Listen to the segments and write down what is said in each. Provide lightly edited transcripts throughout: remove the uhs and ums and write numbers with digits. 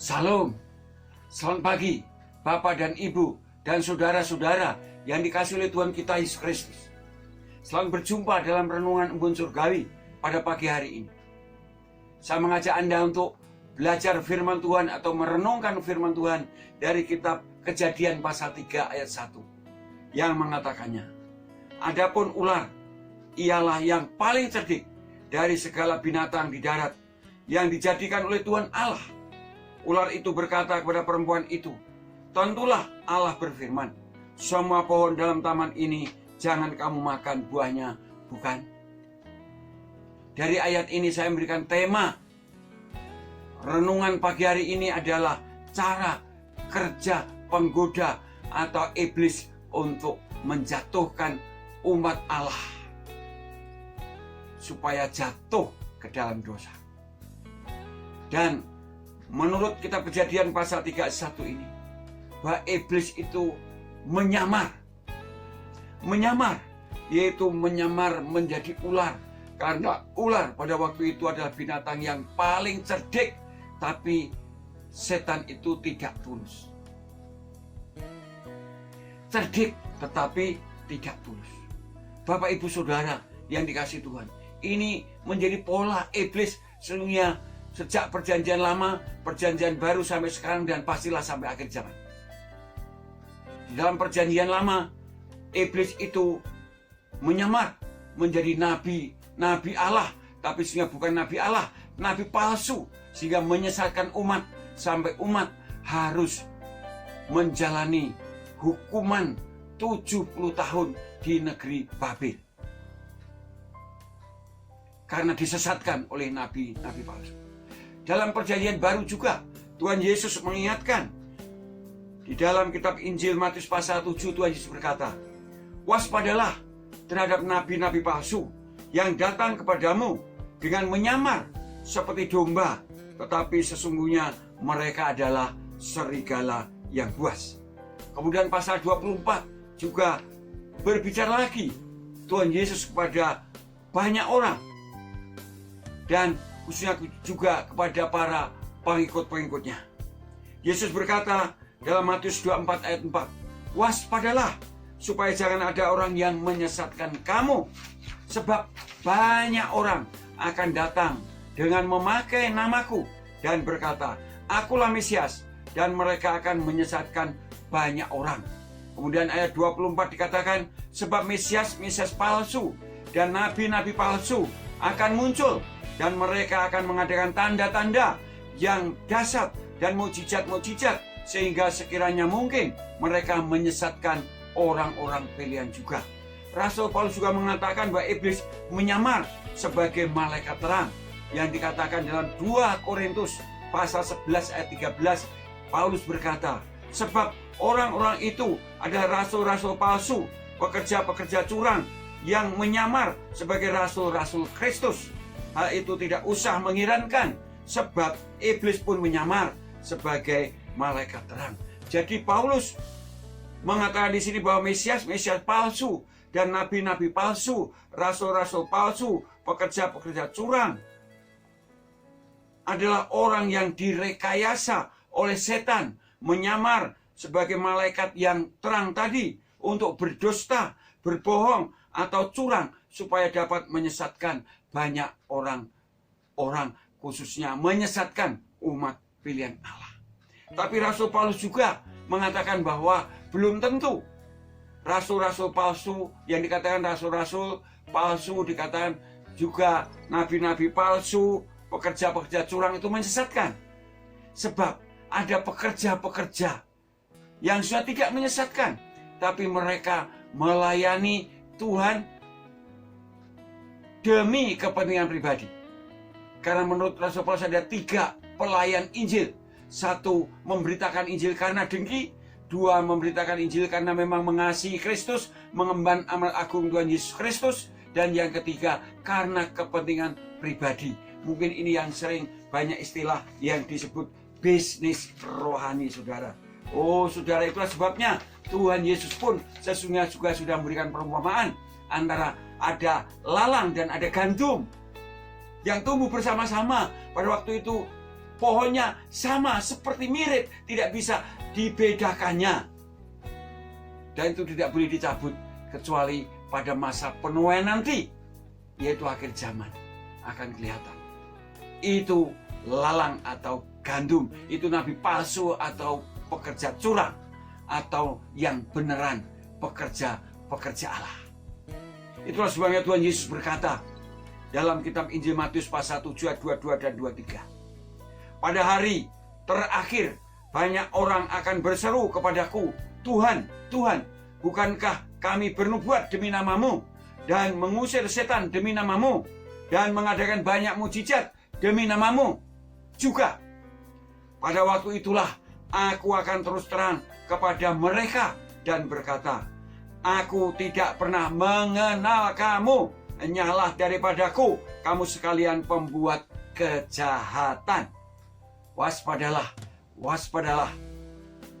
Salam, selamat pagi Bapak dan Ibu dan saudara-saudara yang dikasihi oleh Tuhan kita Yesus Kristus. Selamat berjumpa dalam renungan embun surgawi pada pagi hari ini. Saya mengajak Anda untuk belajar firman Tuhan atau merenungkan firman Tuhan dari kitab Kejadian pasal 3 ayat 1 yang mengatakannya, adapun ular ialah yang paling cerdik dari segala binatang di darat yang dijadikan oleh Tuhan Allah. Ular itu berkata kepada perempuan itu, tentulah Allah berfirman, semua pohon dalam taman ini jangan kamu makan buahnya, bukan? Dari ayat ini saya memberikan tema renungan pagi hari ini adalah cara kerja penggoda atau iblis untuk menjatuhkan umat Allah supaya jatuh ke dalam dosa. Dan menurut kitab Kejadian pasal 31 ini, bahwa iblis itu menyamar, yaitu menyamar menjadi ular. Karena ular pada waktu itu adalah binatang yang paling cerdik, tapi setan itu tidak tulus. Cerdik tetapi tidak tulus. Bapak Ibu Saudara yang dikasihi Tuhan, ini menjadi pola iblis sesungguhnya sejak perjanjian lama, perjanjian baru sampai sekarang, dan pastilah sampai akhir zaman. Di dalam perjanjian lama, iblis itu menyamar menjadi nabi Allah, tapi sehingga bukan nabi Allah, nabi palsu, sehingga menyesatkan umat sampai umat harus menjalani hukuman 70 tahun di negeri Babel karena disesatkan oleh nabi-nabi palsu. Dalam perjanjian baru juga Tuhan Yesus mengingatkan di dalam kitab Injil Matius pasal 7, Tuhan Yesus berkata, waspadalah terhadap nabi-nabi palsu yang datang kepadamu dengan menyamar seperti domba, tetapi sesungguhnya mereka adalah serigala yang buas. Kemudian pasal 24 juga berbicara lagi Tuhan Yesus kepada banyak orang, dan khususnya juga kepada para pengikut-pengikutnya. Yesus berkata dalam Matius 24 ayat 4, waspadalah supaya jangan ada orang yang menyesatkan kamu, sebab banyak orang akan datang dengan memakai namaku dan berkata, akulah Mesias, dan mereka akan menyesatkan banyak orang. Kemudian ayat 24 dikatakan, sebab Mesias palsu dan nabi-nabi palsu akan muncul, dan mereka akan mengadakan tanda-tanda yang dahsyat dan mukjizat-mukjizat, sehingga sekiranya mungkin mereka menyesatkan orang-orang pilihan juga. Rasul Paulus juga mengatakan bahwa iblis menyamar sebagai malaikat terang, yang dikatakan dalam 2 Korintus pasal 11 ayat 13. Paulus berkata, sebab orang-orang itu adalah rasul-rasul palsu, pekerja-pekerja curang yang menyamar sebagai rasul-rasul Kristus. Hal itu tidak usah mengherankan, sebab iblis pun menyamar sebagai malaikat terang. Jadi Paulus mengatakan di sini bahwa Mesias palsu dan nabi-nabi palsu, rasul-rasul palsu, pekerja-pekerja curang adalah orang yang direkayasa oleh setan, menyamar sebagai malaikat yang terang tadi untuk berdusta, berbohong atau curang supaya dapat menyesatkan banyak orang, khususnya menyesatkan umat pilihan Allah. Tapi Rasul Paulus juga mengatakan bahwa belum tentu rasul-rasul palsu, yang dikatakan rasul-rasul palsu, dikatakan juga nabi-nabi palsu, pekerja-pekerja curang itu menyesatkan. Sebab ada pekerja-pekerja yang sudah tidak menyesatkan, tapi mereka melayani Tuhan demi kepentingan pribadi. Karena menurut Rasul Paulus ada 3 pelayan Injil. 1, memberitakan Injil karena dengki. 2, memberitakan Injil karena memang mengasihi Kristus, mengemban amal agung Tuhan Yesus Kristus. Dan yang ketiga, karena kepentingan pribadi. Mungkin ini yang sering banyak istilah yang disebut bisnis rohani, saudara. Oh saudara, itulah sebabnya Tuhan Yesus pun sesungguhnya juga sudah memberikan perumpamaan antara ada lalang dan ada gandum yang tumbuh bersama-sama. Pada waktu itu pohonnya sama, seperti mirip, tidak bisa dibedakannya. Dan itu tidak boleh dicabut kecuali pada masa penuaian nanti, yaitu akhir zaman akan kelihatan. Itu lalang atau gandum, itu nabi palsu atau pekerja curang, atau yang beneran pekerja Allah. Itulah sebabnya Tuhan Yesus berkata dalam kitab Injil Matius pasal 7 ayat 22 dan 23. Pada hari terakhir banyak orang akan berseru kepadaku, Tuhan, Tuhan, bukankah kami bernubuat demi namamu dan mengusir setan demi namamu dan mengadakan banyak mujizat demi namamu juga? Pada waktu itulah aku akan terus terang kepada mereka dan berkata, aku tidak pernah mengenal kamu. Nyala daripadaku, kamu sekalian pembuat kejahatan. Waspadalah, waspadalah,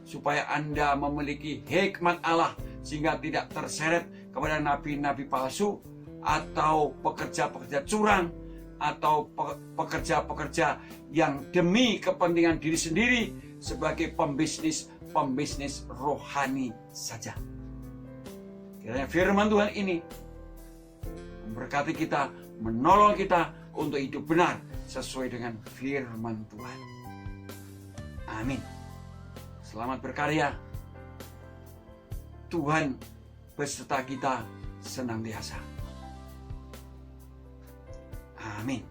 supaya Anda memiliki hikmat Allah, sehingga tidak terseret kepada nabi-nabi palsu, atau pekerja-pekerja curang, atau pekerja-pekerja yang demi kepentingan diri sendiri sebagai pembisnis rohani saja. Kiranya firman Tuhan ini memberkati kita, menolong kita untuk hidup benar sesuai dengan firman Tuhan. Amin. Selamat berkarya. Tuhan beserta kita senantiasa. Amin.